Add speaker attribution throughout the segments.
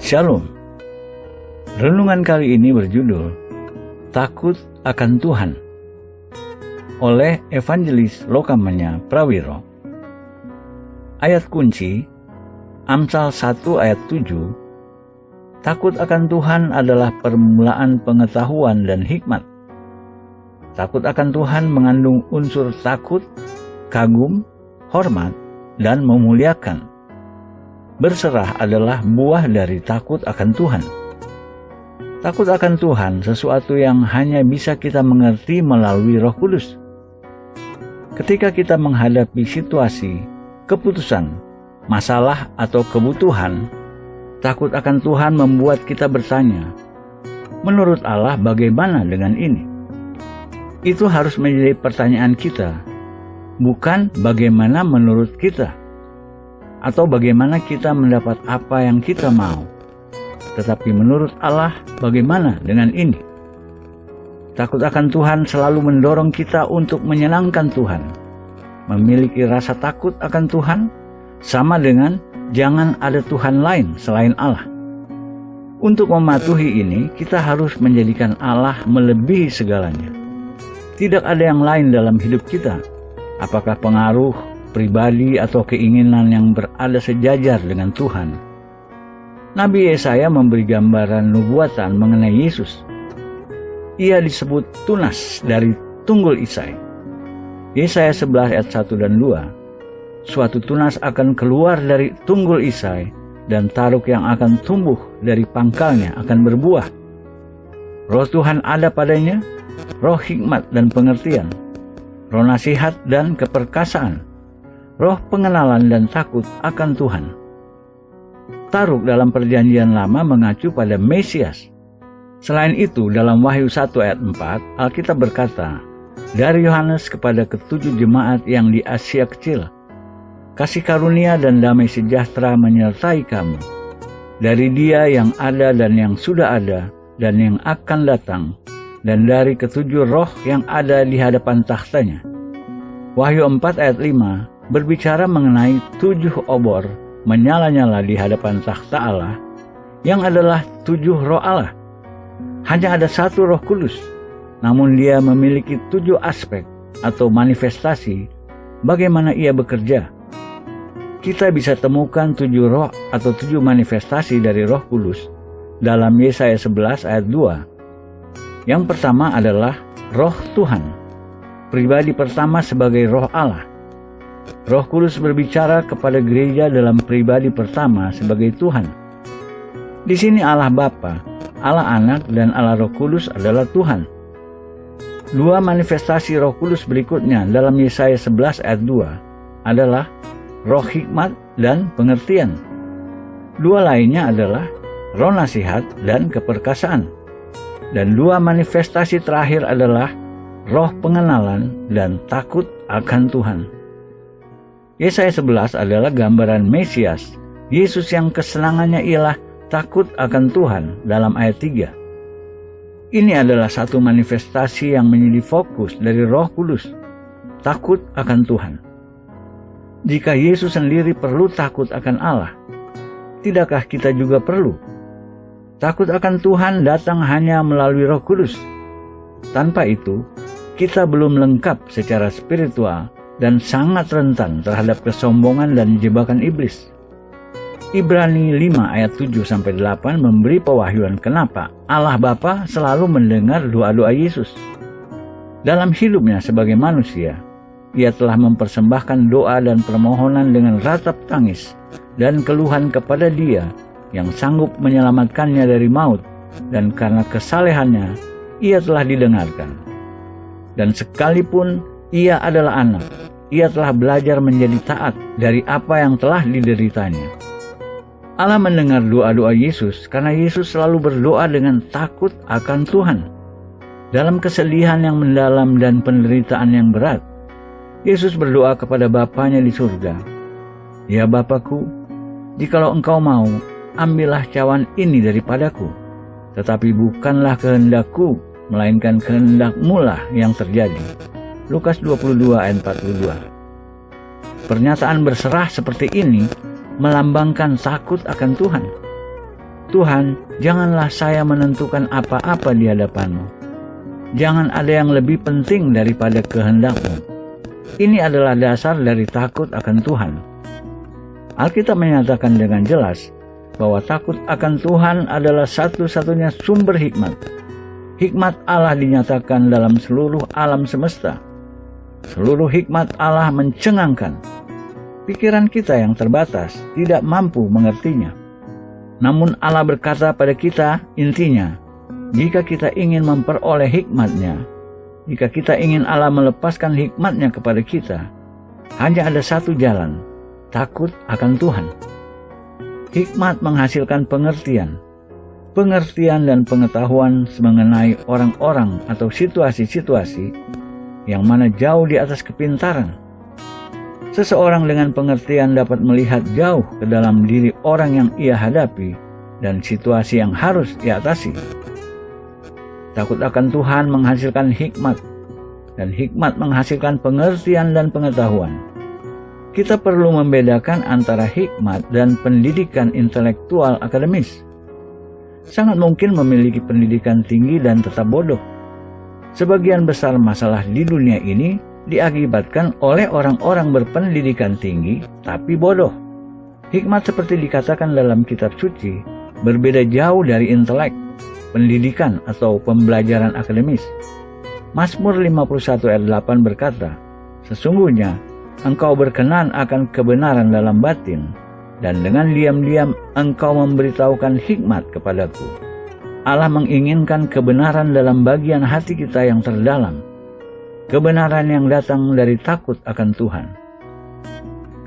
Speaker 1: Shalom. Renungan kali ini berjudul Takut akan Tuhan oleh Evangelis Lokamanya Prawiro. Ayat kunci Amsal 1 ayat 7. Takut akan Tuhan adalah permulaan pengetahuan dan hikmat. Takut akan Tuhan mengandung unsur takut, kagum, hormat, dan memuliakan. Berserah adalah buah dari takut akan Tuhan. Takut akan Tuhan sesuatu yang hanya bisa kita mengerti melalui Roh Kudus. Ketika kita menghadapi situasi, keputusan, masalah, atau kebutuhan, takut akan Tuhan membuat kita bertanya, menurut Allah bagaimana dengan ini? Itu harus menjadi pertanyaan kita, bukan bagaimana menurut kita, atau bagaimana kita mendapat apa yang kita mau, tetapi menurut Allah bagaimana dengan ini? Takut akan Tuhan selalu mendorong kita untuk menyenangkan Tuhan. Memiliki rasa takut akan Tuhan sama dengan jangan ada Tuhan lain selain Allah. Untuk mematuhi ini, kita harus menjadikan Allah melebihi segalanya. Tidak ada yang lain dalam hidup kita, apakah pengaruh pribadi atau keinginan yang berada sejajar dengan Tuhan. Nabi Yesaya memberi gambaran nubuatan mengenai Yesus. Ia disebut tunas dari tunggul Isai. Yesaya 11 ayat 1 dan 2. Suatu tunas akan keluar dari tunggul Isai, dan taruk yang akan tumbuh dari pangkalnya akan berbuah. Roh Tuhan ada padanya, roh hikmat dan pengertian, roh nasihat dan keperkasaan, roh pengenalan dan takut akan Tuhan. Taruk dalam perjanjian lama mengacu pada Mesias. Selain itu, dalam Wahyu 1 ayat 4, Alkitab berkata, dari Yohanes kepada ketujuh jemaat yang di Asia Kecil, kasih karunia dan damai sejahtera menyertai kamu, dari Dia yang ada dan yang sudah ada dan yang akan datang, dan dari ketujuh roh yang ada di hadapan tahtanya. Wahyu 4 ayat 5 berbicara mengenai 7 obor menyala-nyala di hadapan takhta Allah, yang adalah 7 roh Allah. Hanya ada 1 Roh Kudus, namun Dia memiliki 7 aspek atau manifestasi bagaimana Ia bekerja. Kita bisa temukan 7 roh atau 7 manifestasi dari Roh Kudus dalam Yesaya 11 ayat 2. Yang pertama adalah Roh Tuhan, pribadi pertama sebagai Roh Allah. Roh Kudus berbicara kepada gereja dalam pribadi pertama sebagai Tuhan. Di sini Allah Bapa, Allah Anak, dan Allah Roh Kudus adalah Tuhan. 2 manifestasi Roh Kudus berikutnya dalam Yesaya 11 ayat 2 adalah roh hikmat dan pengertian. 2 lainnya adalah roh nasihat dan keperkasaan. Dan 2 manifestasi terakhir adalah roh pengenalan dan takut akan Tuhan. Yesaya 11 adalah gambaran Mesias, Yesus yang kesenangannya ialah takut akan Tuhan dalam ayat 3. Ini adalah satu manifestasi yang menjadi fokus dari Roh Kudus, takut akan Tuhan. Jika Yesus sendiri perlu takut akan Allah, tidakkah kita juga perlu? Takut akan Tuhan datang hanya melalui Roh Kudus. Tanpa itu, kita belum lengkap secara spiritual dan sangat rentan terhadap kesombongan dan jebakan iblis. Ibrani 5 ayat 7-8 memberi pewahyuan kenapa Allah Bapa selalu mendengar doa-doa Yesus. Dalam hidupnya sebagai manusia, Ia telah mempersembahkan doa dan permohonan dengan ratap tangis dan keluhan kepada Dia yang sanggup menyelamatkannya dari maut, dan karena kesalehannya Ia telah didengarkan. Dan sekalipun Ia adalah anak, Ia telah belajar menjadi taat dari apa yang telah dideritanya. Allah mendengar doa-doa Yesus karena Yesus selalu berdoa dengan takut akan Tuhan. Dalam kesedihan yang mendalam dan penderitaan yang berat, Yesus berdoa kepada Bapanya di surga, ya Bapakku, jikalau Engkau mau, ambillah cawan ini daripadaku, tetapi bukanlah kehendakku, melainkan kehendak-Mu lah yang terjadi. Lukas 22 ayat 42. Pernyataan berserah seperti ini melambangkan takut akan Tuhan. Tuhan, janganlah saya menentukan apa-apa di hadapan-Mu. Jangan ada yang lebih penting daripada kehendak-Mu. Ini adalah dasar dari takut akan Tuhan. Alkitab menyatakan dengan jelas bahwa takut akan Tuhan adalah satu-satunya sumber hikmat. Hikmat Allah dinyatakan dalam seluruh alam semesta. Seluruh hikmat Allah mencengangkan. Pikiran kita yang terbatas tidak mampu mengertinya. Namun Allah berkata pada kita, intinya, jika kita ingin memperoleh hikmat-Nya, jika kita ingin Allah melepaskan hikmat-Nya kepada kita, hanya ada satu jalan, takut akan Tuhan. Hikmat menghasilkan pengertian. Pengertian dan pengetahuan mengenai orang-orang atau situasi-situasi yang mana jauh di atas kepintaran. Seseorang dengan pengertian dapat melihat jauh ke dalam diri orang yang ia hadapi dan situasi yang harus ia atasi. Takut akan Tuhan menghasilkan hikmat, dan hikmat menghasilkan pengertian dan pengetahuan. Kita perlu membedakan antara hikmat dan pendidikan intelektual akademis. Sangat mungkin memiliki pendidikan tinggi dan tetap bodoh. Sebagian besar masalah di dunia ini diakibatkan oleh orang-orang berpendidikan tinggi tapi bodoh. Hikmat seperti dikatakan dalam kitab suci berbeda jauh dari intelek, pendidikan atau pembelajaran akademis. Mazmur 51 ayat 8 berkata, "Sesungguhnya Engkau berkenan akan kebenaran dalam batin, dan dengan diam-diam Engkau memberitahukan hikmat kepadaku." Allah menginginkan kebenaran dalam bagian hati kita yang terdalam. Kebenaran yang datang dari takut akan Tuhan.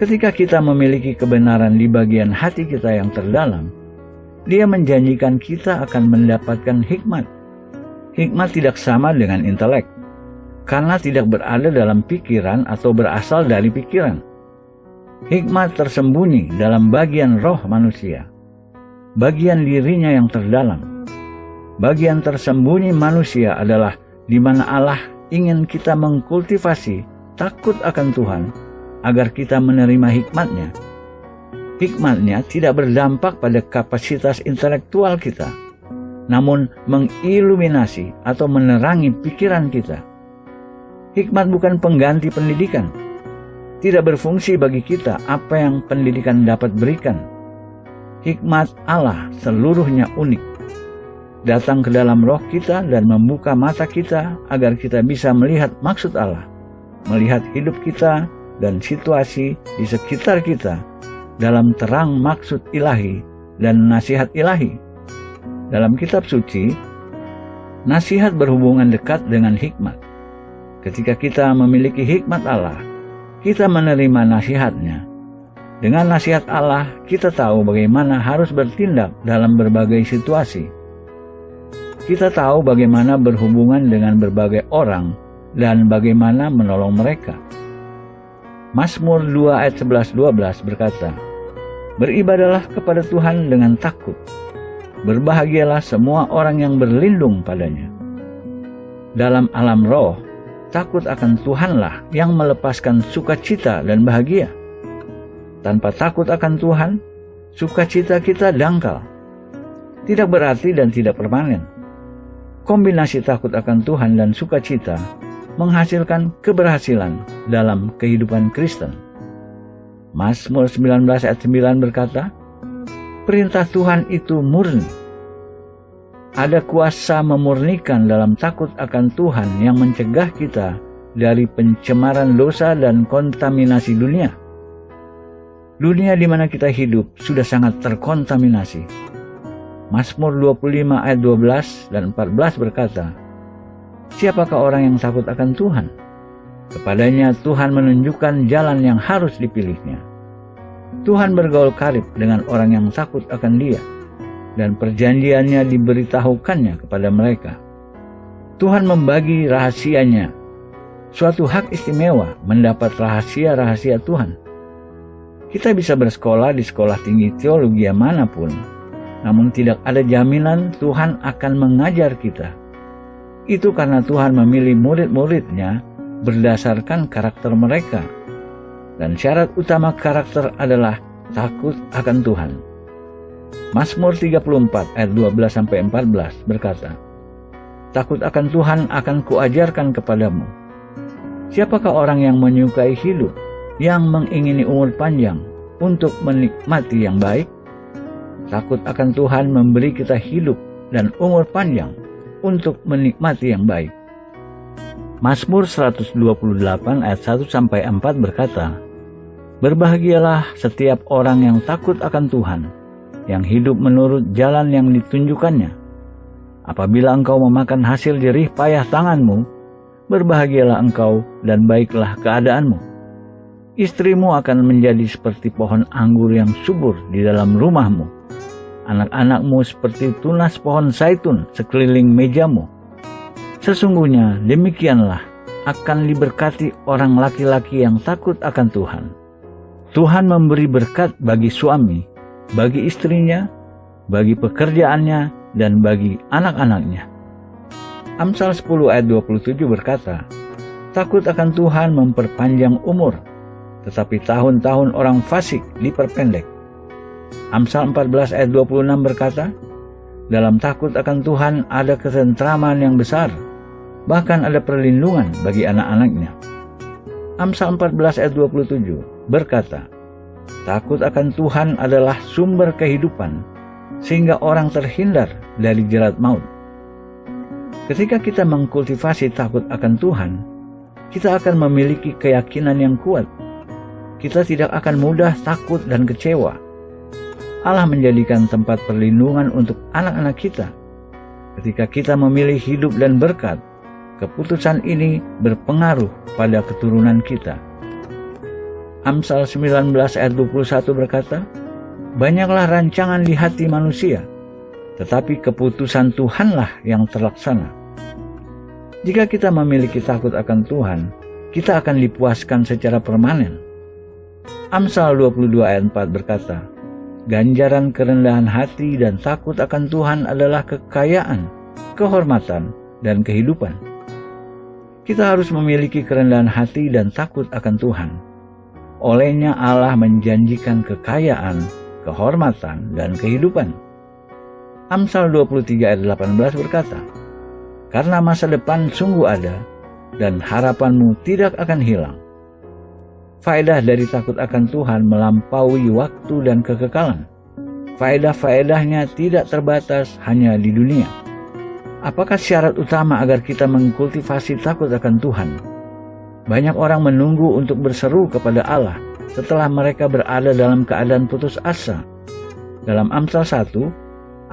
Speaker 1: Ketika kita memiliki kebenaran di bagian hati kita yang terdalam, Dia menjanjikan kita akan mendapatkan hikmat. Hikmat tidak sama dengan intelek, karena tidak berada dalam pikiran atau berasal dari pikiran. Hikmat tersembunyi dalam bagian roh manusia, bagian dirinya yang terdalam. Bagian tersembunyi manusia adalah di mana Allah ingin kita mengkultivasi takut akan Tuhan agar kita menerima hikmat-Nya. Hikmat-Nya tidak berdampak pada kapasitas intelektual kita, namun mengiluminasi atau menerangi pikiran kita. Hikmat bukan pengganti pendidikan. Tidak berfungsi bagi kita apa yang pendidikan dapat berikan. Hikmat Allah seluruhnya unik. Datang ke dalam roh kita dan membuka mata kita agar kita bisa melihat maksud Allah, melihat hidup kita dan situasi di sekitar kita dalam terang maksud ilahi dan nasihat ilahi. Dalam kitab suci, nasihat berhubungan dekat dengan hikmat. Ketika kita memiliki hikmat Allah, kita menerima nasihat-Nya. Dengan nasihat Allah, kita tahu bagaimana harus bertindak dalam berbagai situasi. Kita tahu bagaimana berhubungan dengan berbagai orang dan bagaimana menolong mereka. Mazmur 2 ayat 11-12 berkata, "Beribadalah kepada Tuhan dengan takut. Berbahagialah semua orang yang berlindung padanya." Dalam alam roh, takut akan Tuhanlah yang melepaskan sukacita dan bahagia. Tanpa takut akan Tuhan, sukacita kita dangkal. Tidak berarti dan tidak permanen. Kombinasi takut akan Tuhan dan sukacita menghasilkan keberhasilan dalam kehidupan Kristen. Mazmur 19 ayat 9 berkata, "Perintah Tuhan itu murni." Ada kuasa memurnikan dalam takut akan Tuhan yang mencegah kita dari pencemaran dosa dan kontaminasi dunia. Dunia di mana kita hidup sudah sangat terkontaminasi. Mazmur 25 ayat 12 dan 14 berkata, "Siapakah orang yang takut akan Tuhan? Kepadanya Tuhan menunjukkan jalan yang harus dipilihnya. Tuhan bergaul karib dengan orang yang takut akan Dia, dan perjanjiannya diberitahukannya kepada mereka. Tuhan membagi rahasianya, suatu hak istimewa mendapat rahasia-rahasia Tuhan. Kita bisa bersekolah di sekolah tinggi teologi manapun, namun tidak ada jaminan Tuhan akan mengajar kita. Itu karena Tuhan memilih murid-muridnya berdasarkan karakter mereka. Dan syarat utama karakter adalah takut akan Tuhan. Mazmur 34 ayat 12-14 berkata, "Takut akan Tuhan akan kuajarkan kepadamu. Siapakah orang yang menyukai hidup, yang mengingini umur panjang untuk menikmati yang baik?" Takut akan Tuhan memberi kita hidup dan umur panjang untuk menikmati yang baik. Mazmur 128 ayat 1-4 berkata, "Berbahagialah setiap orang yang takut akan Tuhan, yang hidup menurut jalan yang ditunjukkannya. Apabila engkau memakan hasil jerih payah tanganmu, berbahagialah engkau dan baiklah keadaanmu. Istrimu akan menjadi seperti pohon anggur yang subur di dalam rumahmu. Anak-anakmu seperti tunas pohon zaitun sekeliling mejamu. Sesungguhnya demikianlah akan diberkati orang laki-laki yang takut akan Tuhan. Tuhan memberi berkat bagi suami, bagi istrinya, bagi pekerjaannya, dan bagi anak-anaknya." Amsal 10 ayat 27 berkata, "Takut akan Tuhan memperpanjang umur, tetapi tahun-tahun orang fasik diperpendek." Amsal 14 ayat 26 berkata, "Dalam takut akan Tuhan ada ketentraman yang besar, bahkan ada perlindungan bagi anak-anaknya." Amsal 14 ayat 27 berkata, "Takut akan Tuhan adalah sumber kehidupan, sehingga orang terhindar dari jerat maut." Ketika kita mengkultivasi takut akan Tuhan, kita akan memiliki keyakinan yang kuat. Kita tidak akan mudah takut dan kecewa. Allah menjadikan tempat perlindungan untuk anak-anak kita. Ketika kita memilih hidup dan berkat, keputusan ini berpengaruh pada keturunan kita. Amsal 19 ayat 21 berkata, "Banyaklah rancangan di hati manusia, tetapi keputusan Tuhanlah yang terlaksana." Jika kita memiliki takut akan Tuhan, kita akan dipuaskan secara permanen. Amsal 22 ayat 4 berkata, "Ganjaran kerendahan hati dan takut akan Tuhan adalah kekayaan, kehormatan, dan kehidupan." Kita harus memiliki kerendahan hati dan takut akan Tuhan. Olehnya Allah menjanjikan kekayaan, kehormatan, dan kehidupan. Amsal 23 ayat 18 berkata, "Karena masa depan sungguh ada, dan harapanmu tidak akan hilang." Faedah dari takut akan Tuhan melampaui waktu dan kekekalan. Faedah-faedahnya tidak terbatas hanya di dunia. Apakah syarat utama agar kita mengkultivasi takut akan Tuhan? Banyak orang menunggu untuk berseru kepada Allah setelah mereka berada dalam keadaan putus asa. Dalam Amsal 1,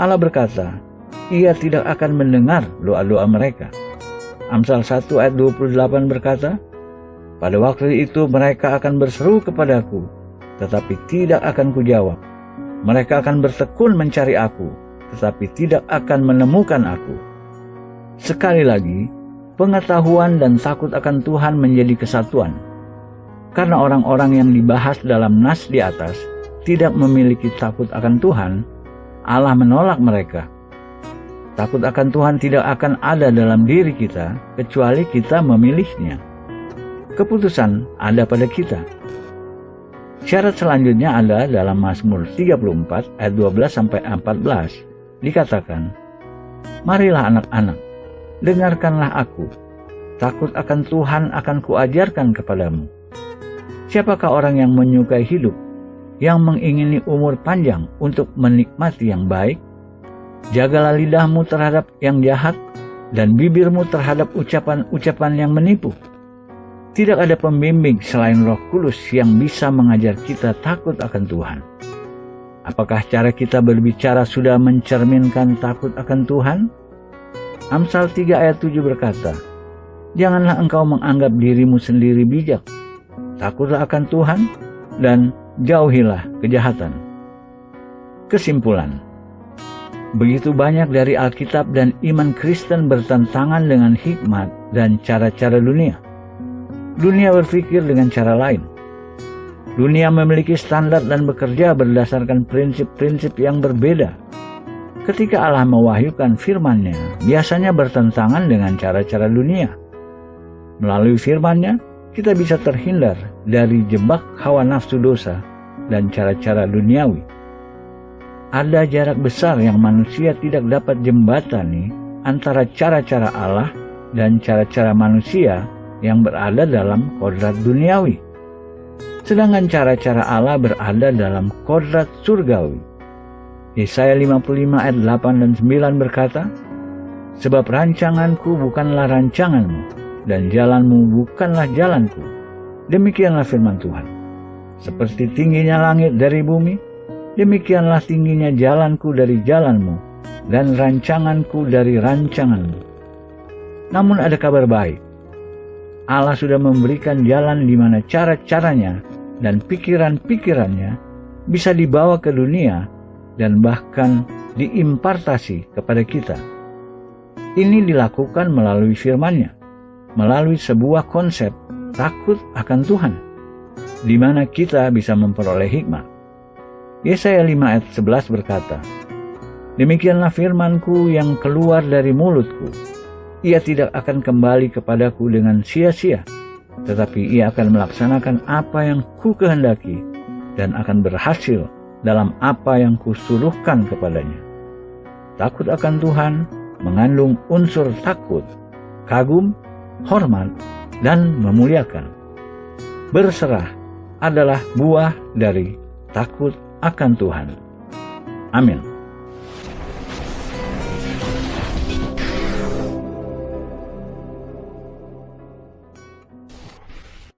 Speaker 1: Allah berkata, Ia tidak akan mendengar doa-doa mereka. Amsal 1 ayat 28 berkata, "Pada waktu itu mereka akan berseru kepadaku, tetapi tidak akan kujawab. Mereka akan bertekun mencari aku, tetapi tidak akan menemukan aku." Sekali lagi, pengetahuan dan takut akan Tuhan menjadi kesatuan. Karena orang-orang yang dibahas dalam nas di atas tidak memiliki takut akan Tuhan, Allah menolak mereka. Takut akan Tuhan tidak akan ada dalam diri kita kecuali kita memilihnya. Keputusan ada pada kita. Syarat selanjutnya ada dalam Mazmur 34 ayat 12-14 dikatakan, "Marilah anak-anak, dengarkanlah aku. Takut akan Tuhan akan kuajarkan kepadamu. Siapakah orang yang menyukai hidup, yang mengingini umur panjang untuk menikmati yang baik? Jagalah lidahmu terhadap yang jahat, dan bibirmu terhadap ucapan-ucapan yang menipu." Tidak ada pembimbing selain Roh Kudus yang bisa mengajar kita takut akan Tuhan. Apakah cara kita berbicara sudah mencerminkan takut akan Tuhan? Amsal 3 ayat 7 berkata, "Janganlah engkau menganggap dirimu sendiri bijak. Takutlah akan Tuhan dan jauhilah kejahatan." Kesimpulan, begitu banyak dari Alkitab dan iman Kristen bertentangan dengan hikmat dan cara-cara dunia. Dunia berpikir dengan cara lain. Dunia memiliki standar dan bekerja berdasarkan prinsip-prinsip yang berbeda. Ketika Allah mewahyukan firman-Nya, biasanya bertentangan dengan cara-cara dunia. Melalui firman-Nya, kita bisa terhindar dari jebak hawa nafsu dosa dan cara-cara duniawi. Ada jarak besar yang manusia tidak dapat jembatani antara cara-cara Allah dan cara-cara manusia yang berada dalam kodrat duniawi. Sedangkan cara-cara Allah berada dalam kodrat surgawi. Yesaya 55 ayat 8 dan 9 berkata, "Sebab rancanganku bukanlah rancanganmu, dan jalanmu bukanlah jalanku. Demikianlah firman Tuhan. Seperti tingginya langit dari bumi, demikianlah tingginya jalanku dari jalanmu, dan rancanganku dari rancanganmu." Namun ada kabar baik. Allah sudah memberikan jalan di mana cara-caranya dan pikiran-pikirannya bisa dibawa ke dunia dan bahkan diimpartasi kepada kita. Ini dilakukan melalui firman-Nya, melalui sebuah konsep takut akan Tuhan, di mana kita bisa memperoleh hikmat. Yesaya 5 ayat 11 berkata, "Demikianlah firman-Ku yang keluar dari mulut-Ku. Ia tidak akan kembali kepadaku dengan sia-sia, tetapi ia akan melaksanakan apa yang Ku kehendaki dan akan berhasil dalam apa yang Kusuruhkan kepadanya." Takut akan Tuhan mengandung unsur takut, kagum, hormat, dan memuliakan. Berserah adalah buah dari takut akan Tuhan. Amin.